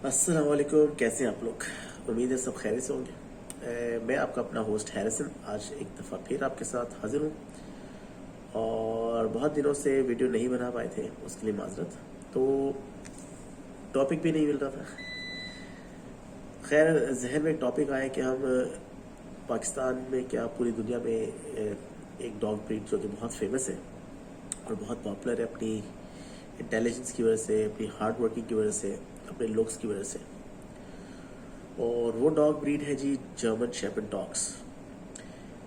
अस्सलाम वालेकुम, कैसे हैं आप लोग। उम्मीद है सब खैर से होंगे। मैं आपका अपना होस्ट हैरिसन आज एक दफ़ा फिर आपके साथ हाजिर हूँ और बहुत दिनों से वीडियो नहीं बना पाए थे, उसके लिए माजरत। तो टॉपिक भी नहीं मिल रहा था। खैर, जहन में एक टॉपिक आया कि हम पाकिस्तान में क्या पूरी दुनिया में एक डॉग ब्रीड जो कि बहुत फेमस है और बहुत पॉपुलर है अपनी इंटेलिजेंस की वजह से, अपनी हार्ड वर्किंग की वजह से, अपने लुक्स की वजह से। और वो डॉग ब्रीड है जी जर्मन शेपर्ड डॉग्स।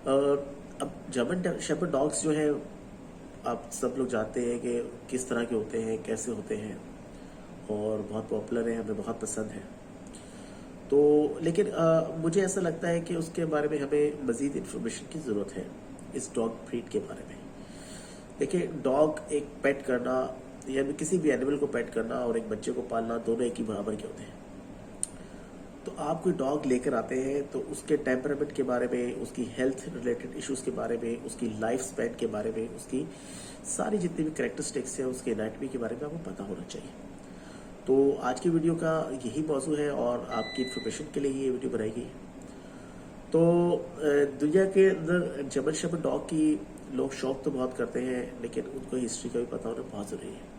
अब जर्मन शेपर्ड डॉग्स जो है, आप सब लोग जानते हैं कि किस तरह के होते हैं, कैसे होते हैं, और बहुत पॉपुलर है, हमें बहुत पसंद है। तो लेकिन मुझे ऐसा लगता है कि उसके बारे में हमें मज़ीद इन्फॉर्मेशन की ज़रूरत है, इस डॉग ब्रीड के बारे में। देखिए, डॉग एक पेट करना या किसी भी एनिमल को पेट करना और एक बच्चे को पालना दोनों एक ही बराबर के होते हैं। तो आप कोई डॉग लेकर आते हैं तो उसके टेम्परामेंट के बारे में, उसकी हेल्थ रिलेटेड इश्यूज के बारे में, उसकी लाइफ स्पैन के बारे में, उसकी सारी जितनी भी करेक्टरिस्टिक्स हैं, उसके एनाटमी के बारे में आपको पता होना चाहिए। तो आज की वीडियो का यही मौजू है और आपकी इन्फॉर्मेशन के लिए ही ये वीडियो बनाई गई है। तो दुनिया के अंदर जर्मन शेपर्ड डॉग की लोग शौक तो बहुत करते हैं, लेकिन उनको हिस्ट्री का भी पता होना बहुत ज़रूरी है।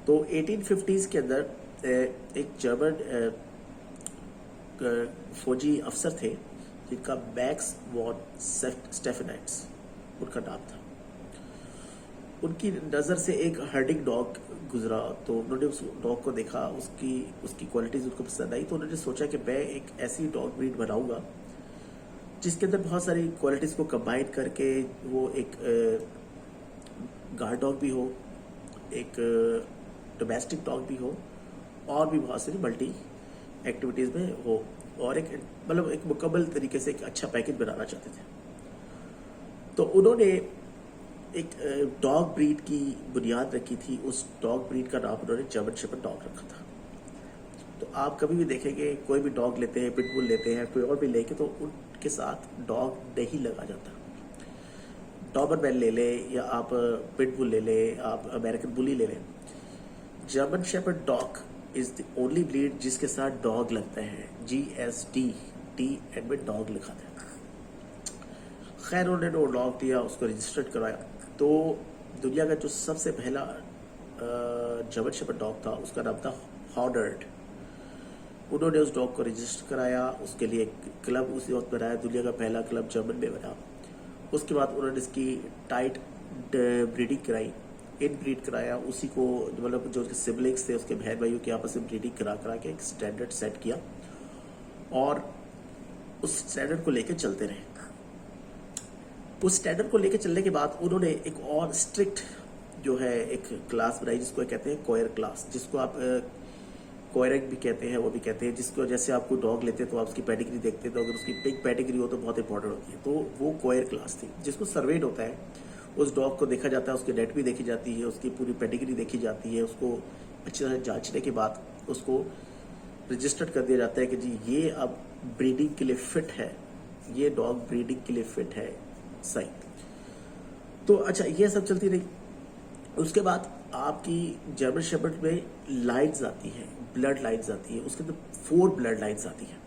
तो 1850s के अंदर एक जर्मन फौजी अफसर थे जिनका मैक्स वॉन स्टेफेनाइट्स उनका नाम था। उनकी नज़र से एक हर्डिंग डॉग गुजरा, तो उन्होंने उस डॉग को देखा, उसकी उसकी क्वालिटीज़ उनको पसंद आई। तो उन्होंने सोचा कि मैं एक ऐसी डॉग ब्रीड बनाऊंगा जिसके अंदर बहुत सारी क्वालिटीज़ को कंबाइन करके वो एक गार्ड डॉग भी हो, एक डोमेस्टिक डॉग भी हो, और भी बहुत सारी मल्टी एक्टिविटीज़ में हो, और एक मतलब एक मुकम्मल तरीके से एक अच्छा पैकेज बनाना चाहते थे। तो उन्होंने एक डॉग ब्रीड की बुनियाद रखी थी। उस डॉग ब्रीड का नाम उन्होंने जर्मन शेपर्ड डॉग रखा था। तो आप कभी भी देखेंगे, कोई भी डॉग लेते हैं, पिटबुल लेते हैं, कोई और भी लेके, तो उनके साथ डॉग नहीं लगा जाता। डॉबरमैन ले लें या आप पिटबुल ले लें, आप अमेरिकन बुली ले लें, German shepherd dog is the only breed जिसके साथ डॉग लगता है। GSD, टी एंड में डॉग लिखा था। खैर, उन्होंने वो डॉग दिया, उसको रजिस्टर्ड करवाया। तो दुनिया का जो सबसे पहला जर्मन शेपर्ड डॉग था, उसका नाम था हॉडर्ड। उन्होंने उस डॉग को रजिस्टर कराया, उसके लिए एक क्लब उसी वक्त बनाया, दुनिया का पहला क्लब जर्मन में बना। उसके बाद उन्होंने इसकी टाइट ब्रीडिंग कराई, इन ब्रीड कराया, उसी को मतलब जो उसके सिबलिंग्स थे, उसके बहन भाइयों की आपस में ब्रीडिंग करा करा के एक स्टैंडर्ड सेट किया, और उस स्टैंडर्ड को लेकर चलते रहे। उस स्टैंडर्ड को लेकर चलने के बाद उन्होंने एक और स्ट्रिक्ट जो है एक क्लास बनाई, जिसको कहते हैं कोयर क्लास, जिसको आप कोयरक भी कहते हैं, वो भी कहते हैं, जिसको जैसे आपको डॉग लेते हैं तो आप उसकी पेडिग्री देखते हैं, तो अगर उसकी पिग पेडिग्री हो तो बहुत इंपॉर्टेंट होती है। तो वो कोयर क्लास थी, जिसको सर्वेड होता है, उस डॉग को देखा जाता है, उसकी डेट भी देखी जाती है, उसकी पूरी पेडिग्री देखी जाती है, उसको अच्छी तरह जांचने के बाद उसको रजिस्टर्ड कर दिया जाता है कि जी ये अब ब्रीडिंग के लिए फिट है, ये डॉग ब्रीडिंग के लिए फिट है, सही। तो अच्छा, ये सब चलती रही। उसके बाद आपकी जर्मन शेपर्ड में लाइन्स आती है, ब्लड लाइन्स आती है, उसके अंदर 4 ब्लड लाइन्स आती है।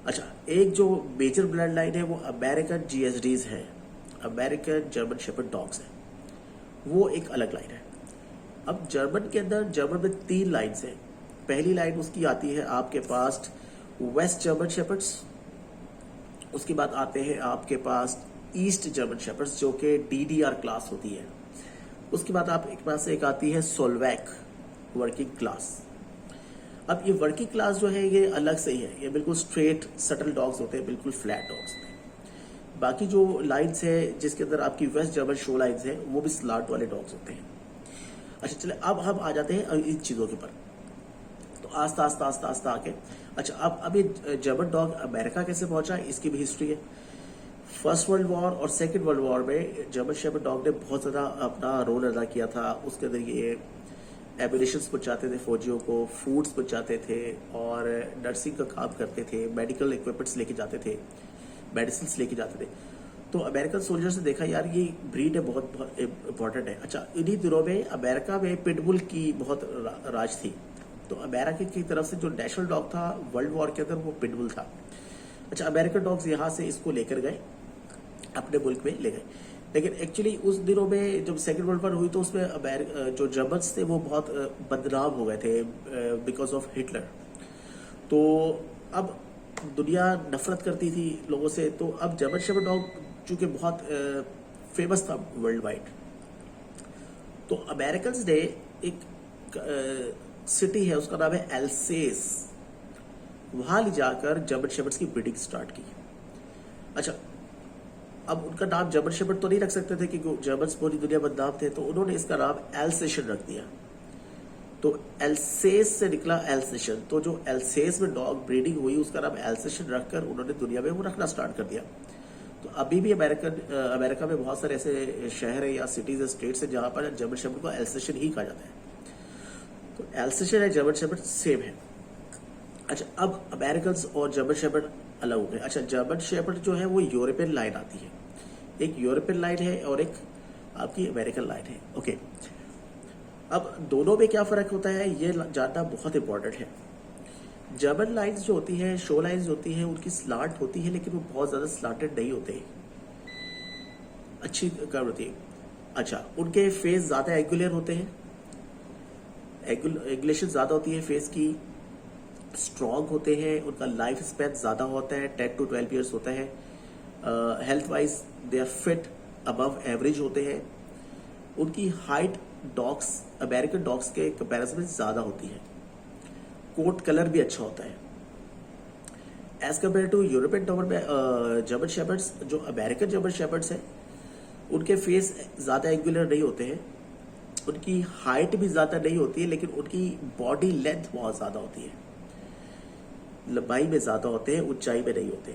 अच्छा, एक जो मेजर ब्लड लाइन है वो अमेरिकन GSDs है, अमेरिकन जर्मन शेपर्ड डॉग्स है, वो एक अलग लाइन है। अब जर्मन के अंदर, जर्मन में 3 लाइन्स हैं। पहली लाइन उसकी आती है आपके पास वेस्ट जर्मन शेपर्ड्स, उसके बाद आते हैं आपके पास ईस्ट जर्मन शेपर्ड्स जो कि DDR क्लास होती है। उसके बाद आप एक पास से एक आती है सोलवैक वर्किंग क्लास। अब ये वर्किंग क्लास जो है ये अलग से ही है, ये बिल्कुल स्ट्रेट सटल डॉग्स होते हैं, बिल्कुल फ्लैट डॉग्स नहीं। बाकी जो लाइन्स है जिसके अंदर आपकी वेस्ट जर्मन शो लाइन्स है, वो भी स्लाट वाले डॉग्स होते हैं। अच्छा चले, अब हम आ जाते हैं इन चीज़ों के ऊपर। तो आस्ता आस्ता आस्ता आस्ता आके, अच्छा अब ये जर्मन डॉग अमेरिका कैसे पहुंचा, इसकी भी हिस्ट्री है। फर्स्ट वर्ल्ड वॉर और सेकेंड वर्ल्ड वॉर में जर्मन शेपर्ड डॉग ने बहुत ज़्यादा अपना रोल अदा किया था। उसके अंदर ये एम्यूनिशंस पहुंचाते थे फौजियों को, फूड्स पहुंचाते थे, और नर्सिंग का काम करते थे, मेडिकल इक्विपमेंट्स लेके जाते थे, मेडिसिन लेके जाते थे। तो अमेरिकन सोल्जर्स ने देखा यार ये ब्रीड है, बहुत इंपॉर्टेंट है। अच्छा, इन्हीं दिनों में अमेरिका में पिटबुल की बहुत राज थी। तो अमेरिका की तरफ से जो नेशनल डॉग था वर्ल्ड वॉर के अंदर वो पिटबुल था। अच्छा, अमेरिकन डॉग्स यहाँ से इसको लेकर गए, अपने मुल्क में ले गए, लेकिन एक्चुअली उस दिनों में जब सेकेंड वर्ल्ड वॉर हुई तो उसमें जो जर्मन्स थे वो बहुत बदनाम हो गए थे बिकॉज ऑफ हिटलर। तो अब दुनिया नफरत करती थी लोगों से, तो अब जर्मन शेफर्ड डॉग चूंकि बहुत फेमस था वर्ल्ड वाइड, तो अमेरिकन्स ने एक सिटी है उसका नाम है एल्सेस, वहां ले जाकर जर्मन शेफर्ड्स की ब्रीडिंग स्टार्ट की। अच्छा, अब उनका नाम जर्मन शेफर्ड तो नहीं रख सकते थे क्योंकि जर्मन्स पूरी दुनिया बदनाम थे, तो उन्होंने इसका नाम एल्सेशन रख दिया। तो एल्सेस से निकला एल्सेशन, तो जो एल्सेस में डॉग ब्रीडिंग हुई उसका नाम एल्सेशन रखकर उन्होंने दुनिया में वो रखना स्टार्ट कर दिया। तो अभी भी अमेरिका में बहुत सारे ऐसे शहर है या सिटीज है, स्टेट्स है जहां पर जर्मन शेफर्ड को एल्सेशन ही कहा जाता है। तो एल्सेशन है जर्मन शेफर्ड सेम है। अच्छा, अब अमेरिकन और जर्मन शेफर्ड अलग हो गए। अच्छा, जर्मन शेफर्ड जो है वो यूरोपियन लाइन आती है, एक यूरोपियन लाइन है और एक आपकी अमेरिकन लाइन है। ओके, अब दोनों में क्या फर्क होता है ये जानना बहुत इंपॉर्टेंट है। जर्मन लाइन्स जो होती है, शो लाइन्स होती है, उनकी स्लांट होती है लेकिन वो बहुत ज्यादा स्लांटेड नहीं होते, अच्छी कर्व होती है। अच्छा, उनके फेस ज्यादा एंगुलर होते हैं, एंगुलेशन ज्यादा होती है फेस की, स्ट्रॉन्ग होते हैं, उनका लाइफ स्पैन ज्यादा होता है, 10 to 12 ईयर्स होता है। Health wise they are fit, above average होते हैं। उनकी हाइट डॉग्स अमेरिकन डॉग्स के कंपैरिजन में ज्यादा होती है। कोट कलर भी अच्छा होता है as compare to European German shepherds. जो अमेरिकन जर्मन शेफर्ड्स है उनके फेस ज्यादा एंगुलर नहीं होते हैं, उनकी हाइट भी ज्यादा नहीं होती है, लेकिन उनकी बॉडी लेंथ बहुत ज्यादा होती है, लंबाई में ज्यादा होते हैं, ऊंचाई में नहीं होते।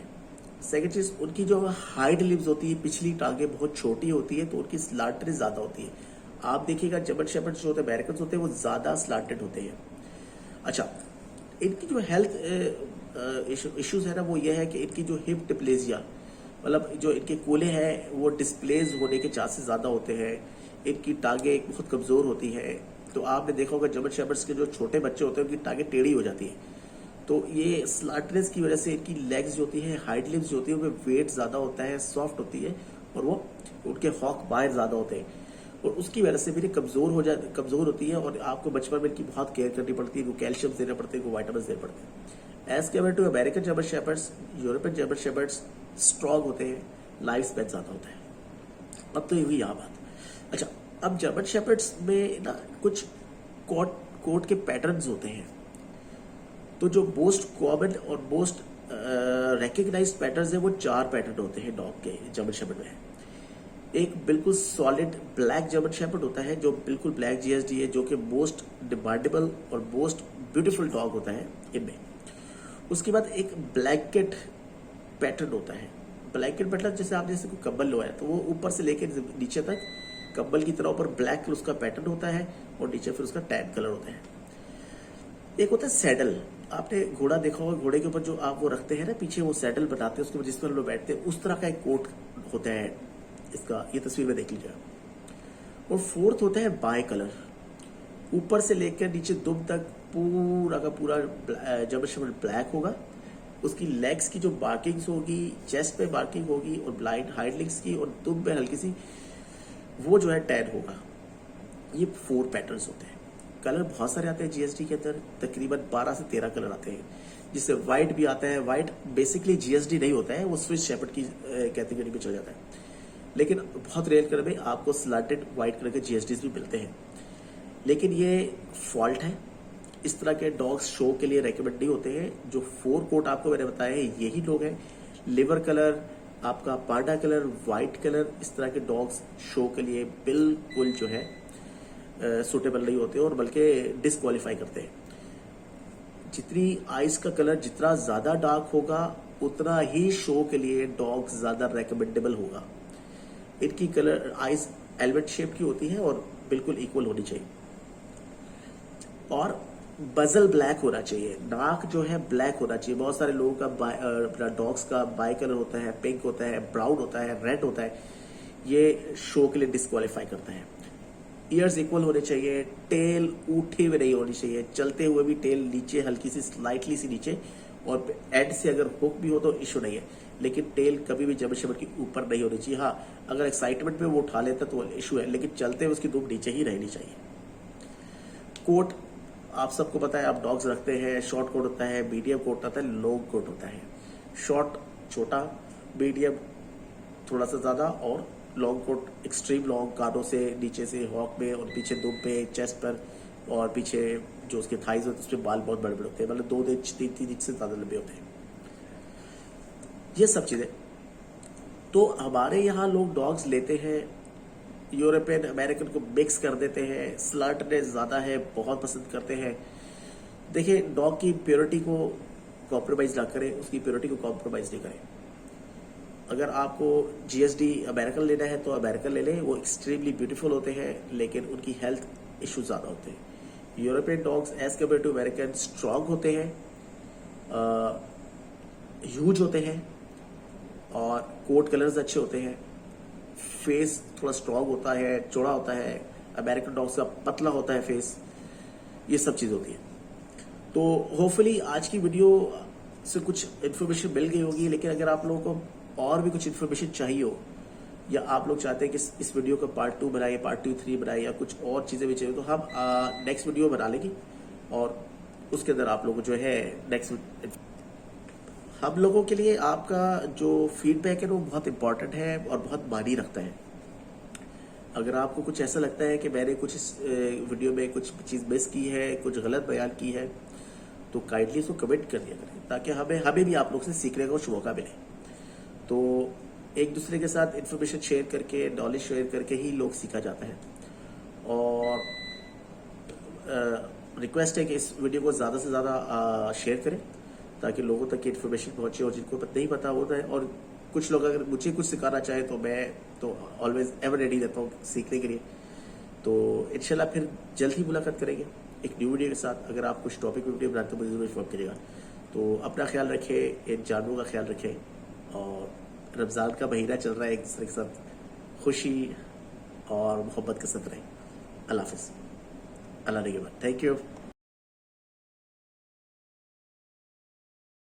सेकेंड चीज, उनकी जो हाइड लिम्स होती है, पिछली टांगे बहुत छोटी होती है, तो उनकी स्लांटेड ज्यादा होती है। आप देखिएगा जर्मन शेफर्ड्स जो होते हैं, अमेरिकन होते हैं, वो ज्यादा स्लांटेड होते हैं। अच्छा, इनकी जो हेल्थ इश्यूज है ना वो ये है कि इनकी जो हिप डिप्लेजिया, मतलब जो इनके कोले हैं वो डिस्प्लेस होने के चांसेस ज्यादा होते हैं। इनकी टांगे बहुत कमजोर होती है। तो आपने देखा होगा जर्मन शेफर्ड्स के जो छोटे बच्चे होते हैं उनकी टांगे टेढ़ी हो जाती है। तो ये स्लार्टनेस की वजह से इनकी लेग्स जो होती है, हाइड लिम्स जो होती है, उनमें वेट ज्यादा होता है, सॉफ्ट होती है, और वो उनके हॉक बाहर ज्यादा होते हैं, और उसकी वजह से भी कमजोर होती है, और आपको बचपन में इनकी बहुत केयर करनी पड़ती है, कैल्शियम देने पड़ते हैं, वाइटामिन देने पड़ते हैं। As compare to American German shepherds, European German shepherds strong होते हैं, लाइफ स्पैन ज्यादा होता है। अब तो ये हुई यहाँ बात। अच्छा, अब जर्मन शेफर्ड्स में ना कुछ कोट के पैटर्न्स होते हैं। तो जो मोस्ट कॉमन और मोस्ट रिकग्नाइज्ड पैटर्न्स है वो 4 पैटर्न होते हैं डॉग के जर्मन शेफर्ड में। एक बिल्कुल सॉलिड ब्लैक जर्मन शेफर्ड होता है जो बिल्कुल ब्लैक जीएसडी है, जो कि मोस्ट डिमांडेबल और मोस्ट ब्यूटीफुल डॉग होता है इनमें। उसके बाद एक ब्लैंकेट पैटर्न होता है। ब्लैंकेट पैटर्न जैसे आप जैसे कोई कंबल लो है तो वो ऊपर से लेकर नीचे तक कंबल की तरह ऊपर ब्लैक उसका पैटर्न होता है और नीचे फिर उसका टैन कलर होता है। एक होता है सैडल, आपने घोड़ा देखा होगा, घोड़े के ऊपर जो आप वो रखते हैं ना पीछे, वो सैडल बनाते हैं, उसके ऊपर जिस पर लोग बैठते हैं, उस तरह का एक कोट होता है इसका, ये तस्वीर में देख लीजिए। और फोर्थ होता है बाय कलर, ऊपर से लेकर नीचे दुम तक पूरा का पूरा जर्मन शेफर्ड ब्लैक होगा। उसकी लेग्स की जो मार्किंग्स होगी, चेस्ट पे मार्किंग होगी, और ब्लाइंड हाइड लेग्स की, और दुम पे हल्की सी वो जो है टैन होगा। ये 4 पैटर्न्स होते हैं। कलर बहुत सारे आते हैं जीएसडी के अंदर, तकरीबन 12 से 13 कलर आते हैं, जिससे व्हाइट भी आता है। व्हाइट बेसिकली जीएसडी नहीं होता है, वो स्विस शेफर्ड की कैटेगरी में चल जाता है, लेकिन बहुत रेयर कलर में आपको स्लांटेड व्हाइट कलर के जीएसडीज भी मिलते हैं। लेकिन ये फॉल्ट है, इस तरह के डॉग्स शो के लिए रेकमेंड नहीं होते हैं। जो 4 कोट आपको मैंने बताया है यही लोग हैं। लिवर कलर, आपका पांडा कलर, व्हाइट कलर, इस तरह के डॉग्स शो के लिए बिल्कुल जो है सुटेबल नहीं होते और बल्कि डिस्क्वालीफाई करते हैं। जितनी आइज का कलर जितना ज्यादा डार्क होगा उतना ही शो के लिए डॉग ज्यादा रेकमेंडेबल होगा। इनकी कलर आइज एल्वेट शेप की होती है और बिल्कुल इक्वल होनी चाहिए, और बजल ब्लैक होना चाहिए। नाक जो है ब्लैक होना चाहिए। बहुत सारे लोगों का डॉग्स का बाई कलर होता है, पिंक होता है, ब्राउन होता है, रेड होता है, ये शो के लिए डिस्क्वालीफाई करता है। ईयर्स इक्वल होने चाहिए, टेल उठी हुई नहीं होनी चाहिए, चलते हुए भी टेल नीचे हल्की सी स्लाइटली सी नीचे, और एंड से अगर हुक भी हो तो इशू नहीं है, लेकिन टेल कभी भी जबर शबर की ऊपर नहीं होनी चाहिए। हाँ, अगर एक्साइटमेंट में वो उठा लेता तो इशू है, लेकिन चलते हुए उसकी दुम नीचे ही रहनी चाहिए। कोट आप सबको पता है, आप डॉग्स रखते हैं, शॉर्ट कोट होता है, मीडियम कोट होता है, लॉन्ग कोट होता है। शॉर्ट छोटा, मीडियम थोड़ा सा ज्यादा, और लॉन्ग कोट एक्सट्रीम लॉन्ग, कानों से नीचे से हॉक में, और पीछे दुम पे, चेस्ट पर, और पीछे जो उसके थाइज होते हैं उसमें बाल बहुत बड़े बड़े होते हैं, मतलब 2 इंच 3 इंच से ज्यादा लंबे होते हैं। ये सब चीजें तो हमारे यहाँ लोग डॉग्स लेते हैं, यूरोपियन अमेरिकन को मिक्स कर देते हैं, स्लर्टनेस ज्यादा है, बहुत पसंद करते हैं। देखिए, डॉग की प्योरिटी को कॉम्प्रोमाइज ना करें, उसकी प्योरिटी को कॉम्प्रोमाइज नहीं करें। अगर आपको जीएसडी अमेरिकन लेना है तो अमेरिकन ले लें, वो एक्सट्रीमली ब्यूटीफुल होते हैं, लेकिन उनकी हेल्थ इश्यूज ज्यादा होते हैं। European dogs as compare to American strong होते हैं, ह्यूज होते हैं, और कोट कलर्स अच्छे होते हैं, फेस थोड़ा स्ट्रांग होता है, चौड़ा होता है। अमेरिकन डॉग्स का पतला होता है फेस। ये सब चीज होती है। तो होपफुली आज की वीडियो से कुछ इन्फॉर्मेशन मिल गई होगी, लेकिन अगर आप लोगों को और भी कुछ इन्फॉर्मेशन चाहिए हो, या आप लोग चाहते हैं कि इस वीडियो का पार्ट 2 बनाए, पार्ट 2 3 बनाए, या कुछ और चीजें भी चाहिए, तो हम नेक्स्ट वीडियो बना लेंगे, और उसके अंदर आप लोग जो है नेक्स्ट, हम लोगों के लिए आपका जो फीडबैक है वो बहुत इंपॉर्टेंट है और बहुत मायने रखता है। अगर आपको कुछ ऐसा लगता है कि मैंने कुछ इस वीडियो में कुछ चीज मिस की है, कुछ गलत बयान की है, तो काइंडली उसको कमेंट कर दिया करें, ताकि हमें भी आप लोग से सीखने का कुछ मौका मिले। तो एक दूसरे के साथ इंफॉर्मेशन शेयर करके, नॉलेज शेयर करके ही लोग सीखा जाता है। और रिक्वेस्ट है कि इस वीडियो को ज़्यादा से ज़्यादा शेयर करें, ताकि लोगों तक इन्फॉर्मेशन पहुंचे, और जिनको नहीं पता होता है, और कुछ लोग अगर मुझे कुछ सिखाना चाहे तो मैं तो ऑलवेज एवर रेडी रहता हूँ सीखने के लिए। तो इंशाल्लाह फिर जल्द ही मुलाकात करेंगे एक न्यू वीडियो के साथ। अगर आप कुछ टॉपिक वीडियो बनाते तो मुझे जरूर इन्फॉर्म करिएगा। तो अपना ख्याल रखें, इन जानवरों का ख्याल रखें, और रमज़ान का महीना चल रहा है, एक दूसरे के साथ खुशी और मोहब्बत के साथ रहें। अल्लाह हाफिज़, अल्लाह ने के बाद। Thank you.